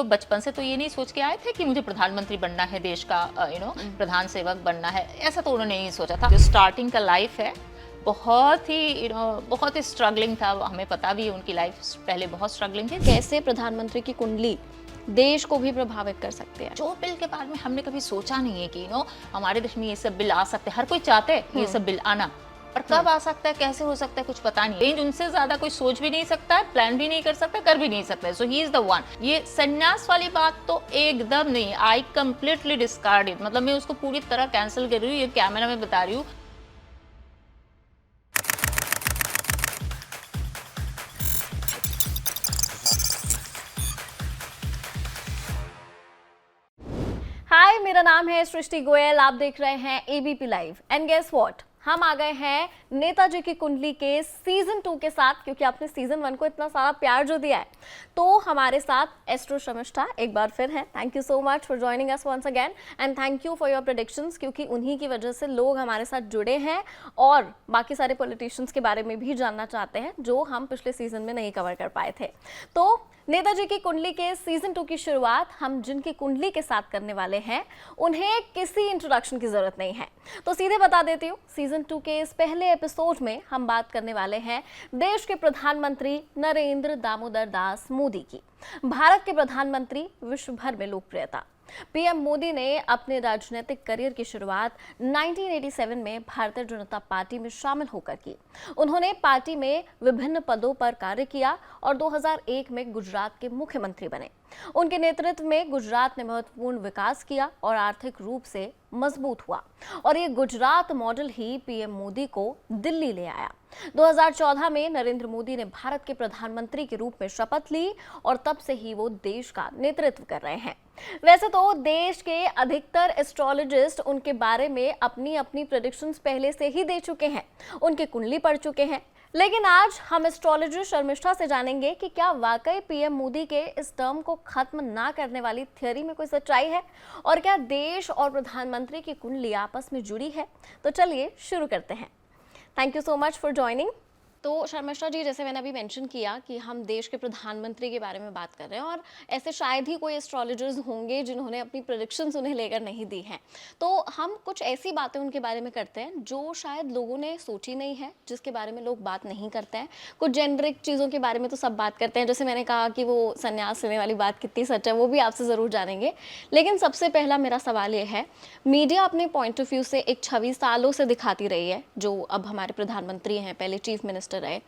वो बचपन से तो ये नहीं सोच के आए थे कि मुझे प्रधानमंत्री बनना है, देश का प्रधान सेवक बनना है, ऐसा तो उन्होंने नहीं सोचा था। जो स्टार्टिंग का लाइफ है बहुत ही बहुत ही स्ट्रगलिंग था, हमें पता भी है उनकी लाइफ पहले बहुत स्ट्रगलिंग थी। कैसे प्रधानमंत्री की कुंडली देश को भी प्रभावित कर सकते हैं। जो बिल के बारे में हमने कभी सोचा नहीं है कि हमारे देश में ये सब बिल आ सकते हैं, हर कोई चाहते हैं ये सब बिल आना, पर कब आ सकता है, कैसे हो सकता है, कुछ पता नहीं। रेंज उनसे ज्यादा कोई सोच भी नहीं सकता है, प्लान भी नहीं कर सकता, कर भी नहीं सकता है। So he is the one. ये संन्यास वाली बात तो एकदम नहीं, आई कंप्लीटली डिस्कार्ड इट, मतलब मैं उसको पूरी तरह कैंसिल कर रही हूँ, ये कैमरा में बता रही हूँ। हाय, मेरा नाम है सृष्टि गोयल, आप देख रहे हैं ABP live. And guess what, हम आ गए हैं नेताजी की कुंडली के सीजन 2 के साथ, क्योंकि आपने सीजन 1 को इतना सारा प्यार जो दिया है, तो हमारे साथ एस्ट्रो शर्मिष्ठा एक बार फिर हैं। Thank you so much for joining us once again and thank you for your predictions, क्योंकि उन्हीं की वजह से लोग हमारे साथ जुड़े हैं और बाकी सारे पॉलिटिशियंस के बारे में भी जानना चाहते हैं जो हम पिछले सीजन में नहीं कवर कर पाए थे। तो नेताजी की कुंडली के सीजन 2 की शुरुआत हम जिनकी कुंडली के साथ करने वाले हैं उन्हें किसी इंट्रोडक्शन की जरूरत नहीं है, तो सीधे बता देती हूँ। सीजन 2 के इस पहले एपिसोड में हम बात करने वाले हैं देश के प्रधानमंत्री नरेंद्र दामोदर दास मोदी की। भारत के प्रधानमंत्री, विश्व भर में लोकप्रियता। पीएम मोदी ने अपने राजनीतिक करियर की शुरुआत 1987 में भारतीय जनता पार्टी में शामिल होकर की। उन्होंने पार्टी में विभिन्न पदों पर कार्य किया और 2001 में गुजरात के मुख्यमंत्री बने। उनके नेतृत्व में गुजरात ने महत्वपूर्ण विकास किया और आर्थिक रूप से मजबूत हुआ, और ये गुजरात मॉडल ही पीएम मोदी को दिल्ली ले आया। 2014 में नरेंद्र मोदी ने भारत के प्रधानमंत्री के रूप में शपथ ली और तब से ही वो देश का नेतृत्व कर रहे हैं। वैसे तो देश के अधिकतर एस्ट्रोलॉजिस्ट उनके बारे में अपनी अपनी प्रेडिक्शंस पहले से ही दे चुके हैं, उनकी कुंडली पढ़ चुके हैं, लेकिन आज हम एस्ट्रोलॉजर शर्मिष्ठा से जानेंगे कि क्या वाकई पीएम मोदी के इस टर्म को खत्म ना करने वाली थ्योरी में कोई सच्चाई है, और क्या देश और प्रधानमंत्री की कुंडली आपस में जुड़ी है। तो चलिए शुरू करते हैं। Thank you so much for joining. तो शर्मिष्ठा जी, जैसे मैंने अभी मेंशन किया कि हम देश के प्रधानमंत्री के बारे में बात कर रहे हैं, और ऐसे शायद ही कोई एस्ट्रोलॉजर्स होंगे जिन्होंने अपनी प्रेडिक्शंस उन्हें लेकर नहीं दी हैं। तो हम कुछ ऐसी बातें उनके बारे में करते हैं जो शायद लोगों ने सोची नहीं है, जिसके बारे में लोग बात नहीं करते हैं। कुछ जेनरिक चीज़ों के बारे में तो सब बात करते हैं, जैसे मैंने कहा कि वो संन्यास लेने वाली बात कितनी सच है, वो भी आपसे ज़रूर जानेंगे। लेकिन सबसे पहला मेरा सवाल ये है, मीडिया अपने पॉइंट ऑफ व्यू से एक छवि सालों से दिखाती रही है, जो अब हमारे प्रधानमंत्री हैं, पहले चीफ मिनिस्टर रहे,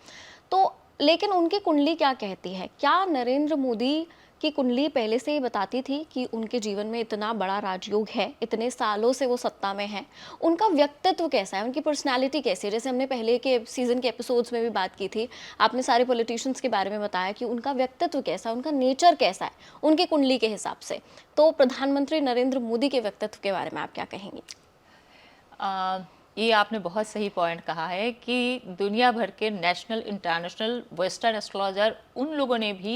तो लेकिन उनकी कुंडली क्या कहती है? क्या नरेंद्र मोदी की कुंडली पहले से ही बताती थी कि उनके जीवन में इतना बड़ा राजयोग है, इतने सालों से वो सत्ता में है? उनका व्यक्तित्व कैसा है, उनकी पर्सनालिटी कैसी है? जैसे हमने पहले के सीजन के एपिसोड्स में भी बात की थी, आपने सारे पॉलिटिशियंस के बारे में बताया कि उनका व्यक्तित्व कैसा है, उनका नेचर कैसा है उनकी कुंडली के हिसाब से। तो प्रधानमंत्री नरेंद्र मोदी के व्यक्तित्व के बारे में आप क्या कहेंगी? ये आपने बहुत सही पॉइंट कहा है कि दुनिया भर के नेशनल, इंटरनेशनल, वेस्टर्न एस्ट्रोलॉजर, उन लोगों ने भी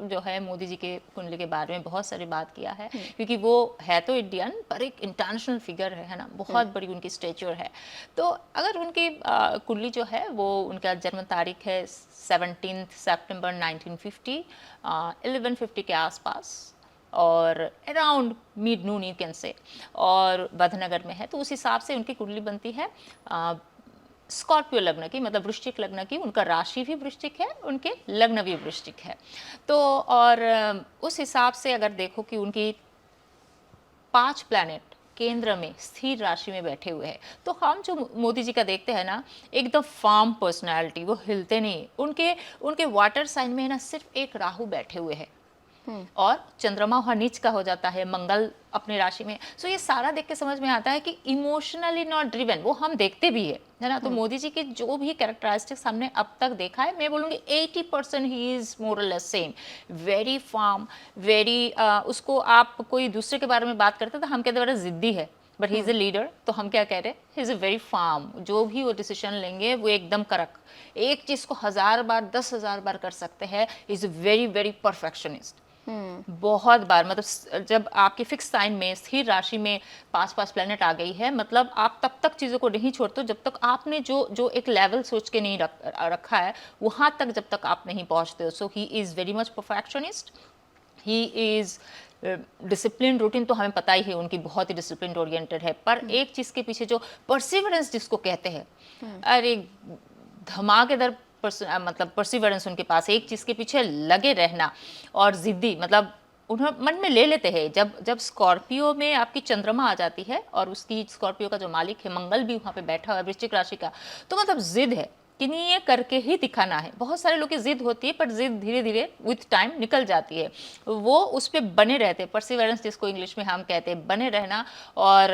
जो है मोदी जी के कुंडली के बारे में बहुत सारी बात किया है, क्योंकि वो है तो इंडियन पर एक इंटरनेशनल फिगर है ना, बहुत बड़ी उनकी स्टेचर है। तो अगर उनकी कुंडली जो है, वो उनका जन्म तारीख है 17 सितंबर 1950, 1150 के आसपास, और around mid Noon you can say, और बधनगर में है, तो उस हिसाब से उनकी कुंडली बनती है स्कॉर्पियो लग्न की, मतलब वृश्चिक लग्न की। उनका राशि भी वृश्चिक है, उनके लग्न भी वृश्चिक है। तो और उस हिसाब से अगर देखो कि उनकी 5 प्लैनेट केंद्र में स्थिर राशि में बैठे हुए हैं, तो हम जो मोदी जी का देखते हैं ना, एकदम फार्म पर्सनालिटी, वो हिलते नहीं। उनके वाटर साइन में है ना, सिर्फ एक राहु बैठे हुए हैं, और चंद्रमा वहाँ नीच का हो जाता है, मंगल अपने राशि में। सो ये सारा देख के समझ में आता है कि इमोशनली नॉट ड्रिवन, वो हम देखते भी है ना। तो मोदी जी के जो भी कैरेक्टरिस्टिक्स हमने अब तक देखा है, मैं बोलूँगी 80% ही is more or less same, very firm, very उसको आप कोई दूसरे के बारे में बात करते तो हम कहते बड़ा जिद्दी है, but he is a leader, तो हम क्या कह रहे हैं, he is a very firm. जो भी वो डिसीजन लेंगे वो एकदम कड़क, एक चीज़ को 1000 बार 10,000 बार कर सकते हैं। Is a very very perfectionist, बहुत बार। मतलब जब आपकी फिक्स साइन में, स्थिर राशि में 5 प्लैनेट आ गई है, मतलब आप तब तक चीज़ों को नहीं छोड़ते जब तक आपने जो एक लेवल सोच के नहीं रखा है, वहाँ तक जब तक आप नहीं पहुँचते हो। So he is very much perfectionist, he is discipline routine तो हमें पता ही है उनकी बहुत ही डिसिप्लिन ओरिएंटेड है, पर एक चीज के पीछे जो परसिवरेंस जिसको कहते हैं, अरे धमाकेदार मतलब परसिवरेंस उनके पास, एक चीज के पीछे लगे रहना और जिद्दी, मतलब उन्हें मन में ले लेते हैं। जब जब स्कॉर्पियो में आपकी चंद्रमा आ जाती है और उसकी स्कॉर्पियो का जो मालिक है मंगल भी वहां पे बैठा हुआ है वृश्चिक राशि का, तो मतलब जिद है कि नहीं ये करके ही दिखाना है। बहुत सारे लोग की जिद होती है पर जिद धीरे धीरे विथ टाइम निकल जाती है, वो उस पर बने रहते हैं, परसिवरेंस जिसको इंग्लिश में हम कहते हैं, बने रहना। और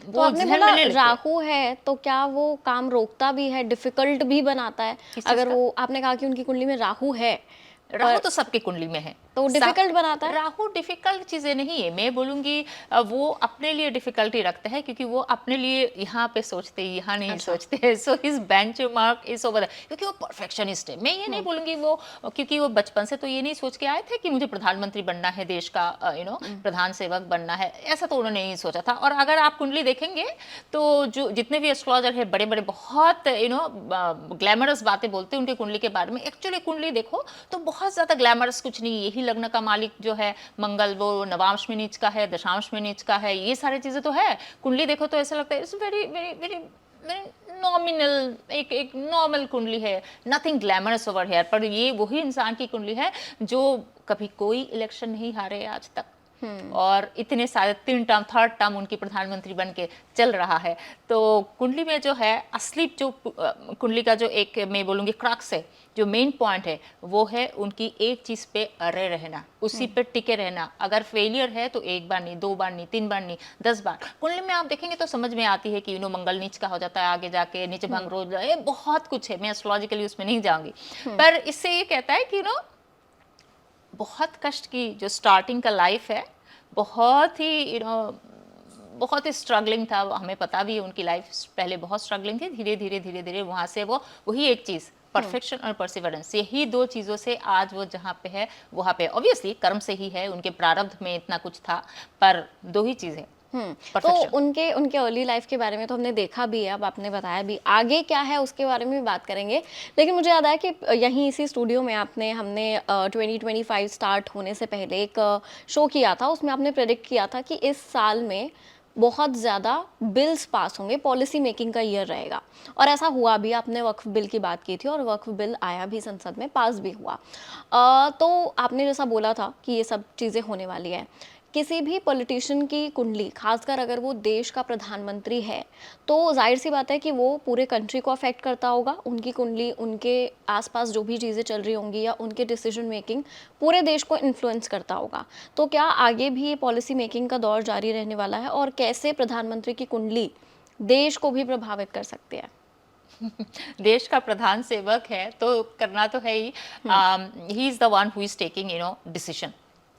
तो वो आपने जहन बोला में ले लेते हैं। राहु है, तो क्या वो काम रोकता भी है, डिफिकल्ट भी बनाता है? किस चीज़ अगर का? वो, आपने कहा कि उनकी कुंडली में राहु है, राहु तो सबकी कुंडली में है, तो डिफिकल्ट बनाता है? राहु डिफिकल्ट चीजें नहीं है, मैं बोलूंगी वो अपने लिए डिफिकल्टी रखता है, क्योंकि वो अपने लिए यहाँ पे सोचते हैं, यहाँ नहीं अच्छा। सोचते हैं। So his benchmark is over, क्योंकि वो परफेक्शनिस्ट है। मैं ये नहीं बोलूंगी वो, क्योंकि वो बचपन से तो ये नहीं सोच के आए थे कि मुझे प्रधानमंत्री बनना है, देश का प्रधान सेवक बनना है, ऐसा तो उन्होंने नहीं सोचा था। और अगर आप कुंडली देखेंगे तो जो जितने भी एस्ट्रोलॉजर है बड़े बड़े, बहुत ग्लैमरस बातें बोलते हैं उनके कुंडली के बारे में, एक्चुअली कुंडली देखो तो बहुत ज्यादा ग्लैमरस कुछ नहीं। यही लग्न का मालिक जो है मंगल, वो नवांश में नीच का है, दशांश में नीच का है, ये सारी चीजें तो है। कुंडली देखो तो ऐसा लगता है it's very very very nominal, एक नॉर्मल कुंडली है, नथिंग ग्लैमरस ओवर हियर। पर ये वही इंसान की कुंडली है जो कभी कोई इलेक्शन नहीं हारे आज तक, और इतने सारे 3 टर्म 3rd टर्म उनकी प्रधानमंत्री बन के चल रहा है। तो कुंडली में जो है असली जो कुंडली का जो एक मैं बोलूँगी क्रक्स है, जो मेन पॉइंट है, वो है उनकी एक चीज़ पे अड़े रहना, उसी पे टिके रहना। अगर फेलियर है तो 1 बार नहीं, 2 बार नहीं, 3 बार नहीं, 10 बार। कुंडली में आप देखेंगे तो समझ में आती है कि मंगल नीच का हो जाता है, आगे जाके नीच भंग रोज, बहुत कुछ है, मैं एस्ट्रोलॉजिकली उसमें नहीं जाऊंगी। पर इससे ये कहता है कि बहुत कष्ट की जो स्टार्टिंग का लाइफ है, बहुत ही बहुत ही स्ट्रगलिंग था। हमें पता भी है उनकी लाइफ पहले बहुत स्ट्रगलिंग थी, धीरे धीरे धीरे धीरे वहां से वो वही एक चीज परफेक्शन और परसिवरेंस, यही 2 चीज़ों से आज वो जहाँ पे है वहाँ पे। ऑब्वियसली कर्म से ही है, उनके प्रारब्ध में इतना कुछ था, पर 2 ही चीज़ें। तो उनके अर्ली लाइफ के बारे में तो हमने देखा भी है, अब आपने बताया भी, आगे क्या है उसके बारे में भी बात करेंगे। लेकिन मुझे याद है कि यहीं इसी स्टूडियो में हमने 2025 स्टार्ट होने से पहले एक शो किया था, उसमें आपने प्रेडिक्ट किया था कि इस साल में बहुत ज़्यादा बिल्स पास होंगे, पॉलिसी मेकिंग का ईयर रहेगा, और ऐसा हुआ भी। आपने वक्फ बिल की बात की थी और वक्फ बिल आया भी संसद में, पास भी हुआ। तो आपने जैसा बोला था कि ये सब चीज़ें होने वाली है। किसी भी पॉलिटिशियन की कुंडली, खासकर अगर वो देश का प्रधानमंत्री है, तो जाहिर सी बात है कि वो पूरे कंट्री को अफेक्ट करता होगा। उनकी कुंडली, उनके आसपास जो भी चीज़ें चल रही होंगी या उनके डिसीजन मेकिंग पूरे देश को इन्फ्लुएंस करता होगा। तो क्या आगे भी ये पॉलिसी मेकिंग का दौर जारी रहने वाला है, और कैसे प्रधानमंत्री की कुंडली देश को भी प्रभावित कर सकती है? देश का प्रधान सेवक है तो करना तो है ही। He is the one who is taking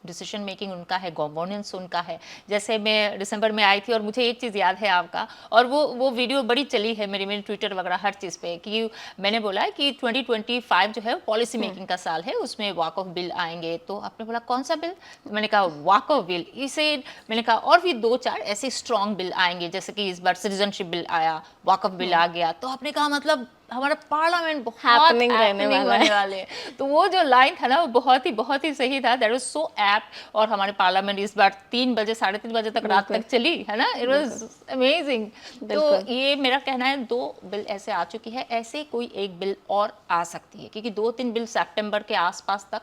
decision making उनका है, गवर्नेंस उनका है। जैसे मैं दिसंबर में आई थी और मुझे एक चीज़ याद है आपका, और वो वीडियो बड़ी चली है मेरी ट्विटर वगैरह हर चीज़ पे, कि मैंने बोला कि 2025 जो है पॉलिसी मेकिंग का साल है, उसमें वॉक ऑफ बिल आएंगे। तो आपने बोला कौन सा बिल? तो मैंने कहा वॉक ऑफ बिल। इसे मैंने कहा और भी 2-4 ऐसे स्ट्रॉन्ग बिल आएंगे, जैसे कि इस बार सिटीजनशिप बिल आया, वॉक ऑफ बिल आ गया। तो आपने कहा मतलब हमारा पार्लियामेंट बहुत हैपनिंग रहने वाले है। तो वो जो लाइन था ना, वो बहुत ही सही था, दैट वाज सो एप्ट। और हमारे पार्लियामेंट इस बार 3 बजे 3:30 बजे तक रात तक चली है ना, इट वाज अमेजिंग। तो ये मेरा कहना है, 2 बिल ऐसे आ चुकी है, ऐसे कोई एक बिल और आ सकती है, क्योंकि 2-3 बिल सितंबर के आसपास तक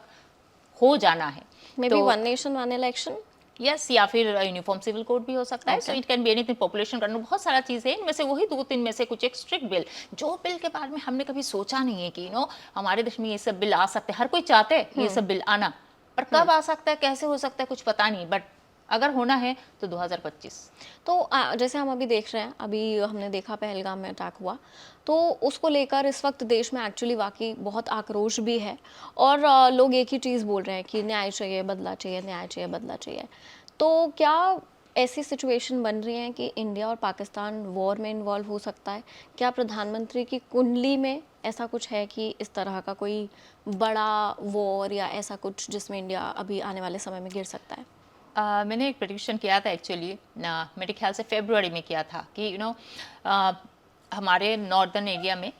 हो जाना है। May be one nation one election, yes, या फिर यूनिफॉर्म सिविल कोड भी हो सकता है। So it can be anything, population करना, बहुत सारा चीज़ है। इनमें से वही 2-3 में से कुछ एक स्ट्रिक्ट बिल, जो बिल के बारे में हमने कभी सोचा नहीं है कि हमारे देश में ये सब बिल आ सकते हैं। हर कोई चाहते हैं ये सब बिल आना, पर कब आ सकता है, कैसे हो सकता है, कुछ पता नहीं। बट अगर होना है तो 2025। तो जैसे हम अभी देख रहे हैं, अभी हमने देखा पहलगाम में अटैक हुआ, तो उसको लेकर इस वक्त देश में एक्चुअली वाकई बहुत आक्रोश भी है, और लोग एक ही चीज़ बोल रहे हैं कि न्याय चाहिए, बदला चाहिए, न्याय चाहिए, बदला चाहिए। तो क्या ऐसी सिचुएशन बन रही है कि इंडिया और पाकिस्तान वॉर में इन्वॉल्व हो सकता है? क्या प्रधानमंत्री की कुंडली में ऐसा कुछ है कि इस तरह का कोई बड़ा वॉर या ऐसा कुछ जिसमें इंडिया अभी आने वाले समय में गिर सकता है? मैंने एक प्रेडिक्शन किया था एक्चुअली, मेरे ख्याल से फरवरी में किया था, कि हमारे नॉर्दर्न एरिया में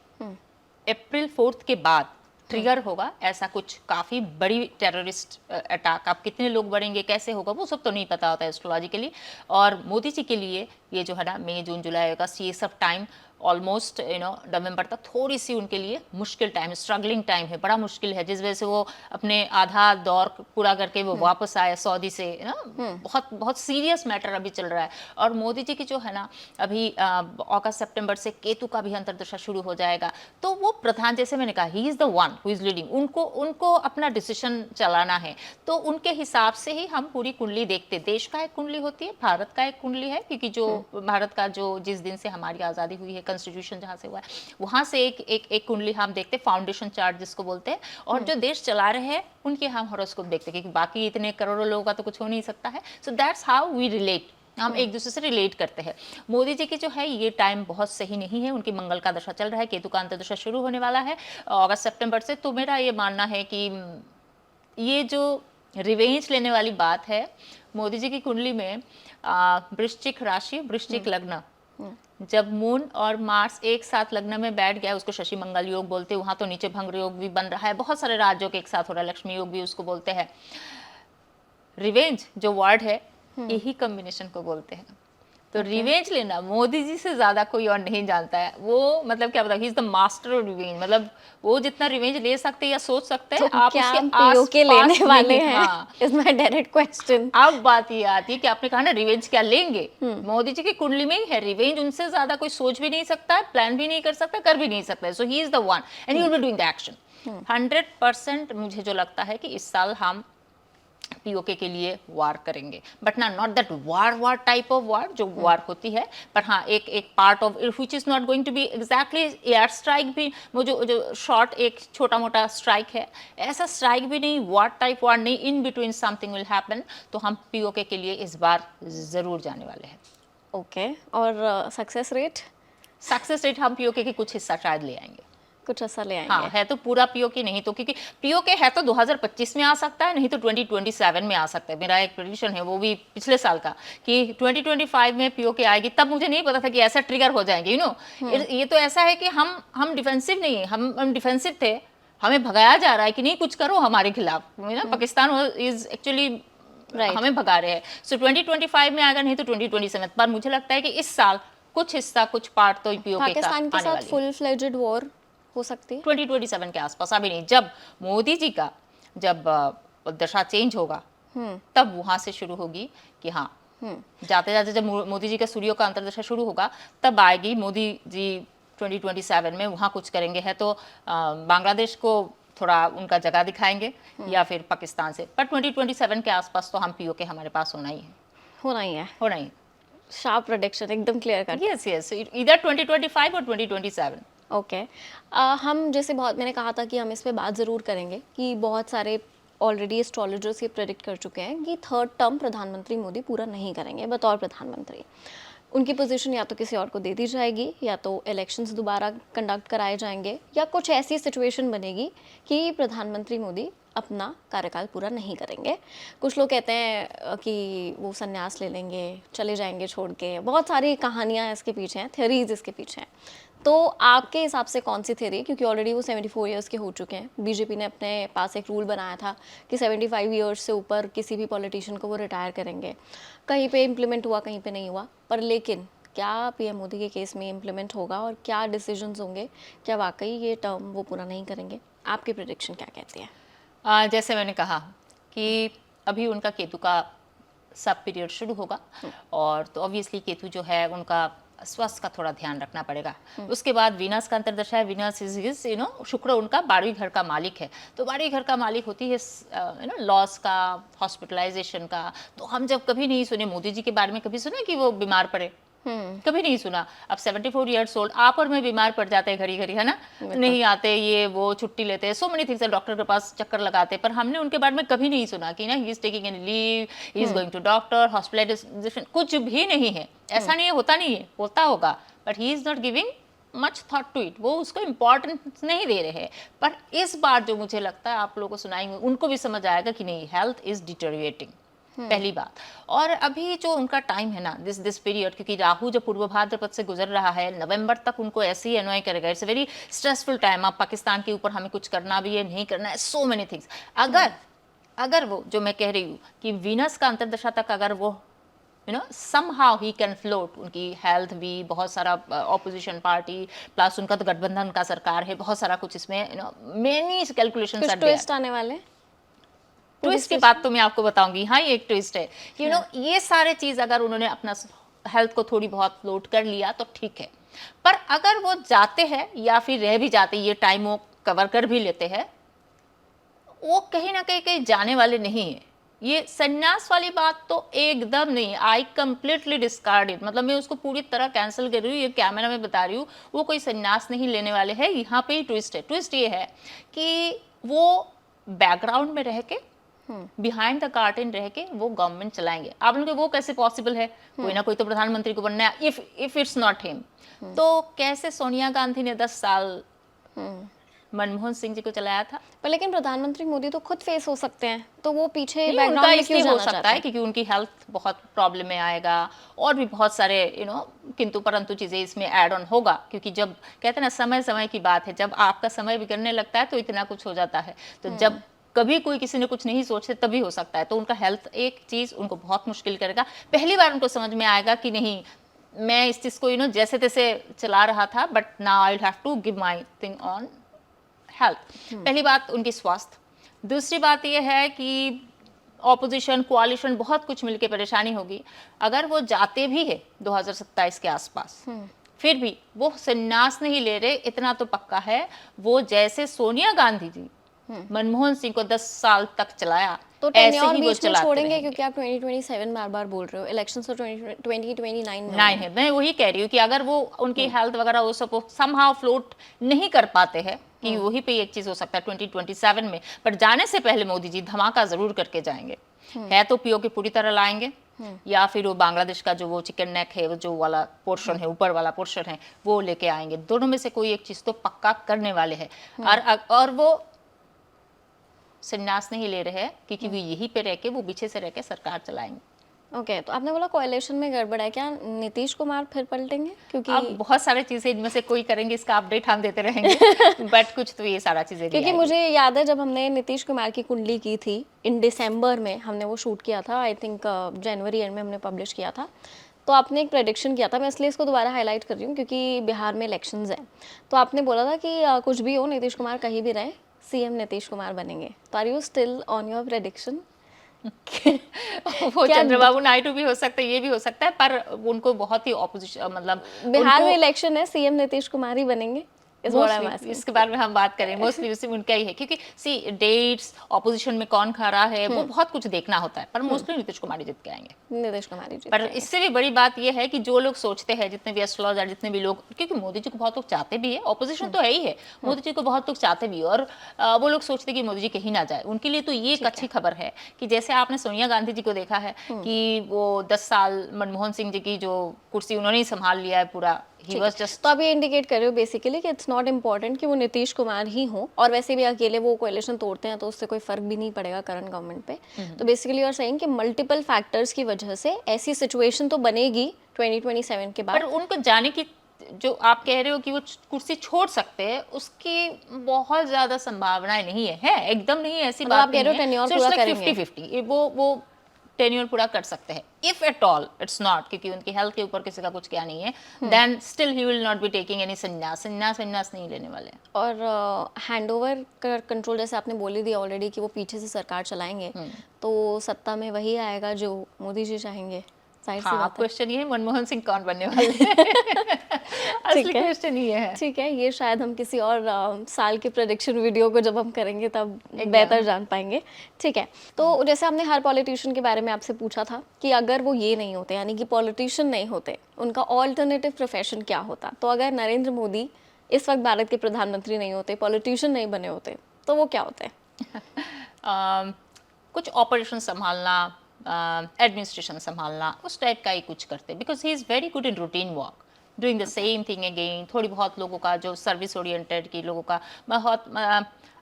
अप्रैल 4 के बाद ट्रिगर होगा ऐसा कुछ काफ़ी बड़ी टेररिस्ट अटैक। अब कितने लोग बढ़ेंगे, कैसे होगा, वो सब तो नहीं पता होता है एस्ट्रोलॉजिकली। और मोदी जी के लिए ये जो है ना मई जून जुलाई अगस्त, ये सब टाइम ऑलमोस्ट नवंबर तक थोड़ी सी उनके लिए मुश्किल टाइम, स्ट्रगलिंग टाइम है, बड़ा मुश्किल है, जिस वजह से वो अपने आधा दौर पूरा करके वो वापस आए सऊदी से ना। बहुत बहुत सीरियस मैटर अभी चल रहा है। और मोदी जी की जो है ना अभी अगस्त सितंबर से केतु का भी अंतर्दशा शुरू हो जाएगा, तो वो प्रधान, जैसे मैंने कहा, ही is the one who is leading. उनको अपना डिसीजन चलाना है, तो उनके हिसाब से ही हम पूरी कुंडली देखते। देश का एक कुंडली होती है, भारत का एक कुंडली है, क्योंकि जो भारत का जो जिस दिन से हमारी आज़ादी हुई है, कॉन्स्टिट्यूशन जहाँ से हुआ है, वहाँ से एक कुंडली हम देखते, फाउंडेशन चार्ट जिसको बोलते हैं। और जो देश चला रहे हैं उनके हम हॉरोस्कोप देखते, क्योंकि बाकी इतने करोड़ों लोगों का तो कुछ हो नहीं सकता है। So that's how we relate, हम एक दूसरे से रिलेट करते हैं। मोदी जी की जो है ये टाइम बहुत सही नहीं है, उनकी मंगल का दशा चल रहा है, केतु का अंतर्दशा शुरू होने वाला है अगस्त सितंबर से। तो मेरा ये मानना है कि ये जो रिवेंज लेने वाली बात है, मोदी जी की कुंडली में वृश्चिक राशि, वृश्चिक लग्न, जब मून और मार्स एक साथ लग्न में बैठ गया, उसको शशि मंगल योग बोलते हैं। वहां तो नीचे भंग योग भी बन रहा है, बहुत सारे राज्यों के एक साथ हो रहा है, लक्ष्मी योग भी उसको बोलते हैं। रिवेंज जो वर्ड है, यही कॉम्बिनेशन को बोलते हैं। तो रिवेंज लेना मोदी जी से ज्यादा कोई और नहीं जानता है। वो मतलब क्या बताऊं, ही is the master of revenge. मतलब वो जितना रिवेंज ले सकते हैं या सोच सकते हैं, तो आप क्या उसके हम पीओके लेने आस-पास वाले नहीं। हैं? हाँ, इज माय डायरेक्ट क्वेश्चन। अब बात ये आती है कि आपने कहा ना रिवेंज क्या लेंगे, मोदी जी की कुंडली में ही है रिवेंज। उनसे ज्यादा कोई सोच भी नहीं सकता है, प्लान भी नहीं कर सकता, कर भी नहीं सकता है। So he is the one and he will be doing the action. 100% मुझे जो लगता है कि इस साल हम पीओके के लिए वार करेंगे, but not that war type of war जो वार होती है, पर हाँ एक part of which is not going to be exactly air strike भी, वो जो शॉर्ट एक छोटा मोटा स्ट्राइक है, ऐसा स्ट्राइक भी नहीं, वार टाइप वार नहीं, in between something will happen. तो हम पीओके के लिए इस बार जरूर जाने वाले हैं। ओके, और सक्सेस रेट हम पीओके के कुछ हिस्सा शायद ले आएंगे, कुछ ऐसा ले आएंगे। हाँ, है तो पूरा पीओके नहीं तो, क्योंकि पीओके है तो 2025 में आ सकता है, नहीं तो 2027 में आ सकता है। मेरा एक प्रेडिक्शन है, वो भी पिछले साल का, कि 2025 में पीओके आएगी। तब मुझे नहीं पता था कि ऐसा ट्रिगर हो जाएंगे, ये तो ऐसा है कि हम डिफेंसिव नहीं है, हम डिफेंसिव थे, हमें भगाया जा रहा है कि नहीं कुछ करो हमारे खिलाफ, पाकिस्तान इज एक्चुअली हमें भगा रहे हैं। सो 2025 में आएगा, नहीं तो 2027। पर मुझे लगता है कि इस साल कुछ हिस्सा, कुछ पार्ट तो पीओके का पाकिस्तान के साथ फुल फ्लेजेड वॉर हो सकती है 2027 के आसपास। अभी नहीं, जब मोदी जी का दशा चेंज होगा तब वहां से शुरू होगी कि हाँ, जाते जाते जब मोदी जी का सूर्य का अंतर्दशा शुरू होगा तब आएगी मोदी जी 2027 में वहां कुछ करेंगे। है तो बांग्लादेश को थोड़ा उनका जगह दिखाएंगे या फिर पाकिस्तान से, पर 2027 के आसपास तो हम पीओके हमारे पास होना ही है। शार्प प्रेडिक्शन, एकदम क्लियर कट। यस, इधर 2025 और 2027। ओके, हम जैसे बहुत मैंने कहा था कि हम इस पे बात ज़रूर करेंगे कि बहुत सारे ऑलरेडी एस्ट्रोलॉजर्स ये प्रेडिक्ट कर चुके हैं कि थर्ड टर्म प्रधानमंत्री मोदी पूरा नहीं करेंगे बतौर प्रधानमंत्री। उनकी पोजीशन या तो किसी और को दे दी जाएगी, या तो इलेक्शंस दोबारा कंडक्ट कराए जाएंगे, या कुछ ऐसी सिचुएशन बनेगी कि प्रधानमंत्री मोदी अपना कार्यकाल पूरा नहीं करेंगे। कुछ लोग कहते हैं कि वो संन्यास ले लेंगे, चले जाएंगे छोड़ के। बहुत सारी कहानियाँ इसके पीछे हैं, थ्योरीज इसके पीछे हैं। तो आपके हिसाब से कौन सी थ्योरी, क्योंकि ऑलरेडी वो 74 ईयर्स के हो चुके हैं, बीजेपी ने अपने पास एक रूल बनाया था कि 75 ईयर्स से ऊपर किसी भी पॉलिटिशियन को वो रिटायर करेंगे। कहीं पे इम्प्लीमेंट हुआ, कहीं पे नहीं हुआ, पर लेकिन क्या पीएम मोदी के केस में इम्प्लीमेंट होगा और क्या डिसीजंस होंगे, क्या वाकई ये टर्म वो पूरा नहीं करेंगे? आपकी प्रेडिक्शन क्या कहती है? जैसे मैंने कहा कि अभी उनका केतु का सब पीरियड शुरू होगा, और तो ऑब्वियसली केतु जो है उनका स्वास्थ्य का थोड़ा ध्यान रखना पड़ेगा। उसके बाद वीनस का अंतर्दशा है, वीनस इज शुक्र उनका 12वीं घर का मालिक है। तो 12वीं घर का मालिक होती है लॉस का, हॉस्पिटलाइजेशन का। तो हम जब कभी नहीं सुने मोदी जी के बारे में, कभी सुना कि वो बीमार पड़े? कभी नहीं सुना। अब 74 ईयर्स ओल्ड, आप और मैं बीमार पड़ जाते हैं घड़ी घड़ी, है ना, नहीं आते, ये वो छुट्टी लेते हैं, सो मेनी थिंग्स, डॉक्टर के पास चक्कर लगाते, पर हमने उनके बारे में कभी नहीं सुना कि ना he is taking any leave, he is going to doctor, hospitalization, कुछ भी नहीं है। ऐसा नहीं है, होता नहीं है, होता होगा, but he is not giving much thought to it, वो उसको इम्पोर्टेंस नहीं दे रहे हैं। पर इस बार जो मुझे लगता है आप लोगों को सुनाएंगे, उनको भी समझ आएगा कि नहीं, हेल्थ इज डिटेरिएटिंग। पहली बात। और अभी जो उनका टाइम है ना, दिस पीरियड, क्योंकि राहु जब पूर्व भाद्रपद से गुजर रहा है, नवंबर तक उनको ऐसे ही एनॉय करेगा। It's very stressful time. अब पाकिस्तान के ऊपर हमें कुछ करना भी है, नहीं करना है, सो मेनी थिंग्स। अगर वो जो मैं कह रही हूँ कि वीनस का अंतर्दशा तक अगर वो somehow he can float, उनकी हेल्थ भी, बहुत सारा ऑपोजिशन पार्टी प्लस उनका तो गठबंधन का सरकार है, बहुत सारा कुछ इसमें मेनी कैलकुलेशंस कुछ आर देयर। ट्विस्ट आने वाले हैं? ट्विस्ट की बात तो मैं आपको बताऊंगी। हाँ, ये एक ट्विस्ट है। ये सारे चीज अगर उन्होंने अपना हेल्थ को थोड़ी बहुत फ्लोट कर लिया तो ठीक है, पर अगर वो जाते हैं या फिर रह भी जाते, ये टाइम वो कवर कर भी लेते हैं, वो कहीं ना कहीं जाने वाले नहीं है। ये संन्यास वाली बात तो एकदम नहीं। आई कंप्लीटली डिस्कार्ड इट, मतलब मैं उसको पूरी तरह कैंसिल कर रही हूँ। ये कैमरा में बता रही हूँ, वो कोई संन्यास नहीं लेने वाले हैं। यहाँ पे ही ट्विस्ट है। ट्विस्ट ये है कि वो बैकग्राउंड में रह के, बिहाइंड द कार्टन रह के वो गवर्नमेंट चलाएंगे। आप लोगों को वो कैसे पॉसिबल है? कोई ना कोई तो प्रधानमंत्री को बनना है। इफ इट्स नॉट हिम, तो कैसे सोनिया गांधी ने 10 साल मनमोहन सिंह जी को चलाया था? पर लेकिन प्रधानमंत्री मोदी तो खुद फेस हो सकते हैं, तो वो पीछे नहीं, बैकग्राउंड उनका में इसलिए क्यों हो जाना सकता चाहते है हैं? क्योंकि उनकी हेल्थ बहुत प्रॉब्लम में आएगा, और भी बहुत सारे किंतु परंतु चीजें इसमें ऐड ऑन होगा। क्योंकि जब कहते हैं ना, समय समय की बात है, जब आपका समय बिगड़ने लगता है तो इतना कुछ हो जाता है। तो जब कभी कोई किसी ने कुछ नहीं सोचते तभी हो सकता है। तो उनका हेल्थ एक चीज उनको बहुत मुश्किल करेगा। पहली बार उनको समझ में आएगा कि नहीं, मैं इस चीज को जैसे तैसे चला रहा था, but now I will have to give my thing on health. पहली बात उनकी स्वास्थ्य। दूसरी बात यह है कि ऑपोजिशन कोalition बहुत कुछ मिलके परेशानी होगी। अगर वो जाते भी है 2027 के आसपास, फिर भी वो संन्यास नहीं ले रहे, इतना तो पक्का है। वो जैसे सोनिया गांधी जी मनमोहन सिंह को 10 साल तक चलाया, तो ऐसे टेन्योर ही वो बीच में चलाते छोड़ेंगे, रहेंगे। क्योंकि आप 2027 बार बार बोल रहे हो, इलेक्शन तो 2029 में नहीं है, मैं वही कह रही हूँ कि अगर वो उनकी हेल्थ वगैरह वो सब समहाउ फ्लोट नहीं कर पाते हैं, कि वही पे एक चीज हो सकता है 2027 में, पर जाने से पहले मोदी जी धमाका जरूर करके जाएंगे। है तो पीओके पूरी तरह लाएंगे, या फिर वो बांग्लादेश का जो वो चिकन नेक है, वो जो वाला पोर्शन है, ऊपर वाला पोर्शन है, वो लेके आएंगे। दोनों में से कोई एक चीज तो पक्का करने वाले हैं। और वो संन्यास नहीं ले रहे हैं, क्योंकि वो यहीं पे रह के, वो पीछे से रह के सरकार चलाएंगे। ओके, तो आपने बोला कोalition में गड़बड़ है, क्या नीतीश कुमार फिर पलटेंगे? क्योंकि अब बहुत सारे चीजें इनमें से कोई करेंगे, इसका अपडेट हम देते रहेंगे। बट कुछ तो ये सारा चीजें भी क्योंकि आएगी। मुझे याद है जब हमने नीतीश कुमार की कुंडली की थी इन दिसंबर में, हमने वो शूट किया था, आई थिंक जनवरी एंड में हमने पब्लिश किया था। तो आपने एक प्रेडिक्शन किया था, मैं इसलिए इसको दोबारा हाईलाइट कर रही हूँ क्योंकि बिहार में इलेक्शंस हैं। तो आपने बोला था कि कुछ भी हो, नीतीश कुमार कहीं भी रहे, सीएम नीतीश कुमार बनेंगे। तो are you still on your prediction? वो चंद्रबाबू नायडू भी हो सकता है, ये भी हो सकता है, पर उनको बहुत ही ऑपोजिशन, मतलब बिहार में इलेक्शन है, सीएम नीतीश कुमार ही बनेंगे, इस इसके बारे में हम बात करें। मोस्टली उसी उनका ही है, क्योंकि सी डेट्स, ऑपोजिशन में कौन खड़ा है, वो बहुत कुछ देखना होता है, पर मोस्टली नीतीश कुमार ही जीत के आएंगे। नीतीश कुमार ही जीत पर जाएंगे। इससे भी बड़ी बात यह है कि जो लोग सोचते हैं, जितने भी एस्ट्रोलॉजर, जितने भी लोग, क्योंकि मोदी जी को बहुत लोग चाहते भी है, ऑपोजिशन तो है ही है, मोदी जी को बहुत लोग चाहते भी है, और वो लोग सोचते कि मोदी जी कहीं ना जाए। उनके लिए तो ये एक अच्छी खबर है कि जैसे आपने सोनिया गांधी जी को देखा है कि वो 10 साल मनमोहन सिंह जी की जो कुर्सी उन्होंने ही संभाल लिया है पूरा। He was just तो आप ये इंडिकेट कर रहे हो बेसिकली कि इट्स नॉट इम्पॉर्टेंट कि वो नीतीश कुमार ही हो, और वैसे भी अकेले वो कोalition तोड़ते हैं तो उससे कोई फर्क भी नहीं पड़ेगा करंट गवर्नमेंट पे। तो बेसिकली यू आर सेइंग कि मल्टीपल फैक्टर्स की वजह से ऐसी सिचुएशन तो बनेगी 2027 के बाद। पर उनको जाने की, जो आप कह रहे हो कि वो कुर्सी छोड़ सकते हैं, उसकी बहुत ज्यादा संभावनाएं नहीं है एकदम नहीं है, ऐसी मतलब बात आप कह रहे हो tenure पूरा करेंगे। 50-50 वो टेन्योर पूरा कर सकते हैं, if at all it's not, क्योंकि उनकी हेल्थ के ऊपर किसी का कुछ क्या नहीं है, then still he will not be taking any संन्यास नहीं लेने वाले। और हैंड ओवर का कंट्रोल जैसे आपने बोली दी ऑलरेडी कि वो पीछे से सरकार चलाएंगे, तो सत्ता में वही आएगा जो मोदी जी चाहेंगे, जाहिर सी हाँ, बात है। क्वेश्चन ये है मनमोहन सिंह कौन बनने वाले हैं। असली क्वेश्चन ये है। ठीक है, ये शायद हम किसी और साल के प्रेडिक्शन वीडियो को जब हम करेंगे तब बेहतर जान पाएंगे। ठीक है, तो जैसे हमने हर पॉलिटिशियन के बारे में आपसे पूछा था कि अगर वो ये नहीं होते, यानी कि पॉलिटिशियन नहीं होते, उनका ऑल्टरनेटिव प्रोफेशन क्या होता? तो अगर नरेंद्र मोदी इस वक्त भारत के प्रधानमंत्री नहीं होते, पॉलिटिशियन नहीं बने होते, तो वो क्या होते? कुछ ऑपरेशन संभालना, एडमिनिस्ट्रेशन संभालना, उस टाइप का ही कुछ करते, because he is very good in routine work. Doing the same thing again. थोड़ी बहुत लोगों का जो सर्विस ओरिएंटेड की लोगों का बहुत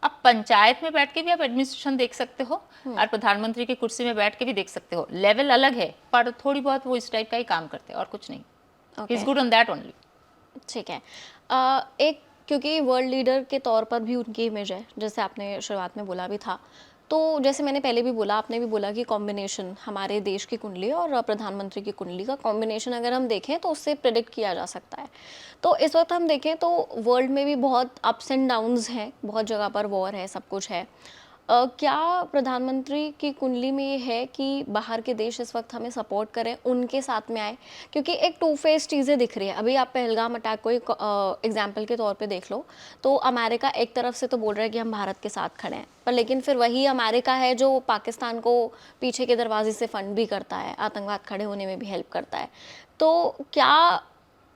अब पंचायत में बैठ के भी आप एडमिनिस्ट्रेशन देख सकते हो और प्रधानमंत्री की कुर्सी में बैठ के भी देख सकते हो, लेवल अलग है पर थोड़ी बहुत वो इस टाइप का ही काम करते हैं और कुछ नहीं। He is good on that only. ठीक है। एक क्योंकि वर्ल्ड लीडर के तौर पर भी उनकी इमेज है, जैसे आपने शुरुआत में बोला भी था, तो जैसे मैंने पहले भी बोला, आपने भी बोला कि कॉम्बिनेशन हमारे देश की कुंडली और प्रधानमंत्री की कुंडली का कॉम्बिनेशन अगर हम देखें तो उससे प्रेडिक्ट किया जा सकता है। तो इस वक्त हम देखें तो वर्ल्ड में भी बहुत अप्स एंड डाउन्स हैं, बहुत जगह पर वॉर है, सब कुछ है। क्या प्रधानमंत्री की कुंडली में ये है कि बाहर के देश इस वक्त हमें सपोर्ट करें, उनके साथ में आए? क्योंकि एक टू फेस चीज़ें दिख रही है। अभी आप पहलगाम अटैक को एक एग्जाम्पल के तौर पे देख लो, तो अमेरिका एक तरफ से तो बोल रहा है कि हम भारत के साथ खड़े हैं, पर लेकिन फिर वही अमेरिका है जो पाकिस्तान को पीछे के दरवाजे से फंड भी करता है, आतंकवाद खड़े होने में भी हेल्प करता है। तो क्या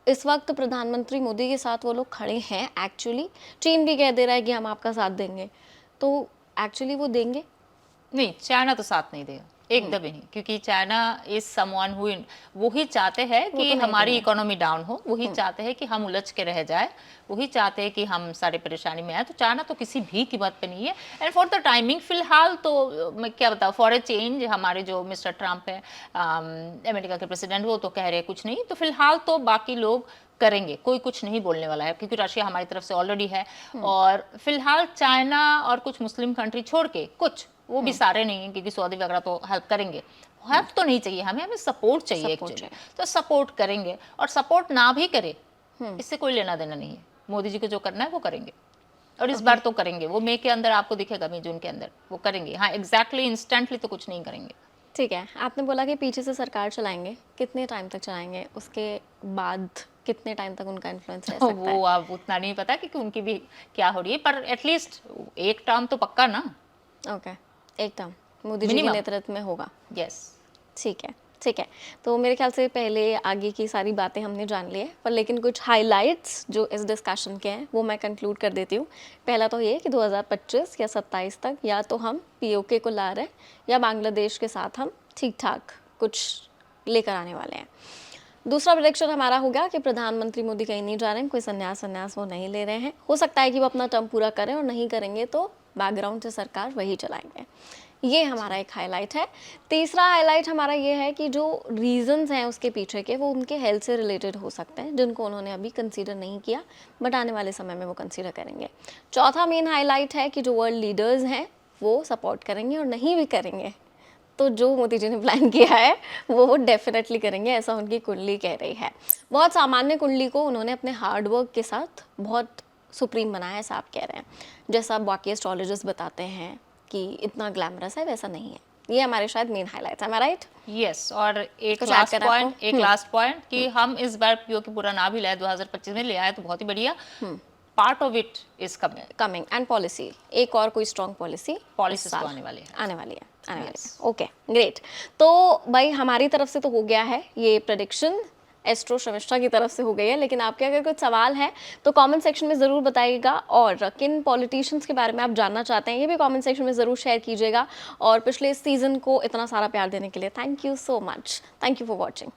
इस वक्त प्रधानमंत्री मोदी के साथ वो लोग खड़े हैं एक्चुअली? चीन भी कह दे रहा है कि हम आपका साथ देंगे, तो एक्चुअली वो देंगे? नहीं, चाइना तो साथ नहीं देगा एकदम ही नहीं, क्योंकि चाइना इज समवन हु वो ही चाहते हैं कि हमारी इकोनॉमी डाउन हो, वही चाहते हैं कि हम उलझ के रह जाए, वही चाहते हैं कि हम सारे परेशानी में आए। तो चाइना तो किसी भी कीमत पे नहीं है। एंड फॉर द टाइमिंग फिलहाल तो मैं क्या बताऊँ, फॉर ए चेंज हमारे जो मिस्टर ट्रम्प है अमेरिका के प्रेसिडेंट, वो तो कह रहे हैं कुछ नहीं, तो फिलहाल तो बाकी लोग करेंगे, कोई कुछ नहीं बोलने वाला है, क्योंकि रशिया हमारी तरफ से ऑलरेडी है। और फिलहाल चाइना और कुछ मुस्लिम कंट्री छोड़ के कुछ, वो भी सारे नहीं है क्योंकि सऊदी वगैरह तो हेल्प करेंगे, हेल्प तो नहीं चाहिए हमें, हमें सपोर्ट चाहिए एक्चुअली। तो सपोर्ट करेंगे, और सपोर्ट ना भी करे इससे कोई लेना देना नहीं है। मोदी जी को जो करना है वो करेंगे, और इस बार तो करेंगे। वो मई के अंदर आपको दिखेगा, मई जून के अंदर वो करेंगे। हाँ, एग्जैक्टली इंस्टेंटली तो कुछ नहीं करेंगे। ठीक है, आपने बोला कि पीछे से सरकार चलाएंगे, कितने टाइम तक चलाएंगे? उसके बाद कितने टाइम तक उनका इन्फ्लुएंस रह सकता है? वो आप उतना नहीं पता क्योंकि उनकी भी क्या हो रही है, पर एटलीस्ट एक टर्म तो पक्का ना। ओके, एक टर्म मोदी जी के नेतृत्व में होगा। यस, ठीक है, ठीक है। तो मेरे ख्याल से पहले आगे की सारी बातें हमने जान ली है, पर लेकिन कुछ हाइलाइट्स जो इस डिस्कशन के हैं वो मैं कंक्लूड कर देती हूँ। पहला तो ये कि 2025 या 27 तक या तो हम पीओके को ला रहे हैं, या बांग्लादेश के साथ हम ठीक ठाक कुछ लेकर आने वाले हैं। दूसरा प्रेडिक्शन हमारा हो गया कि प्रधानमंत्री मोदी कहीं नहीं जा रहे हैं, कोई संन्यास वो नहीं ले रहे हैं। हो सकता है कि वो अपना टर्म पूरा करें, और नहीं करेंगे तो बैकग्राउंड से सरकार वही चलाएंगे। ये हमारा एक हाईलाइट है। तीसरा हाईलाइट हमारा ये है कि जो रीजंस हैं उसके पीछे के, वो उनके हेल्थ से रिलेटेड हो सकते हैं, जिनको उन्होंने अभी कंसीडर नहीं किया, बट आने वाले समय में वो कंसीडर करेंगे। चौथा मेन हाईलाइट है कि जो वर्ल्ड लीडर्स हैं वो सपोर्ट करेंगे, और नहीं भी करेंगे तो जो मोदी जी ने प्लान किया है वो डेफिनेटली करेंगे, ऐसा उनकी कुंडली कह रही है। बहुत सामान्य कुंडली को उन्होंने अपने हार्डवर्क के साथ बहुत सुप्रीम बनाया, ऐसा आप कह रहे हैं। जैसा बाकी एस्ट्रोलॉजर्स बताते हैं कि इतना ग्लैमरस है, वैसा नहीं है। ये हमारे शायद मेन हाईलाइट है, एम आई राइट? यस। और एक लास्ट पॉइंट कि हम इस बार पीओके पूरा ना भी लाए, 2025 में ले आए तो बहुत ही बढ़िया। Part of it is coming and policy, एक और कोई स्ट्रॉन्ग पॉलिसी तो आने वाली है। Okay, great. तो भाई हमारी तरफ से तो हो गया है ये प्रेडिक्शन, एस्ट्रो शमिष्ठा की तरफ से हो गई है, लेकिन आपके अगर कुछ सवाल है तो कमेंट सेक्शन में ज़रूर बताइएगा, और किन पॉलिटिशियंस के बारे में आप जानना चाहते हैं ये भी कमेंट सेक्शन में ज़रूर शेयर कीजिएगा। और पिछले सीज़न को इतना सारा प्यार देने के लिए thank you so much. Thank you for watching.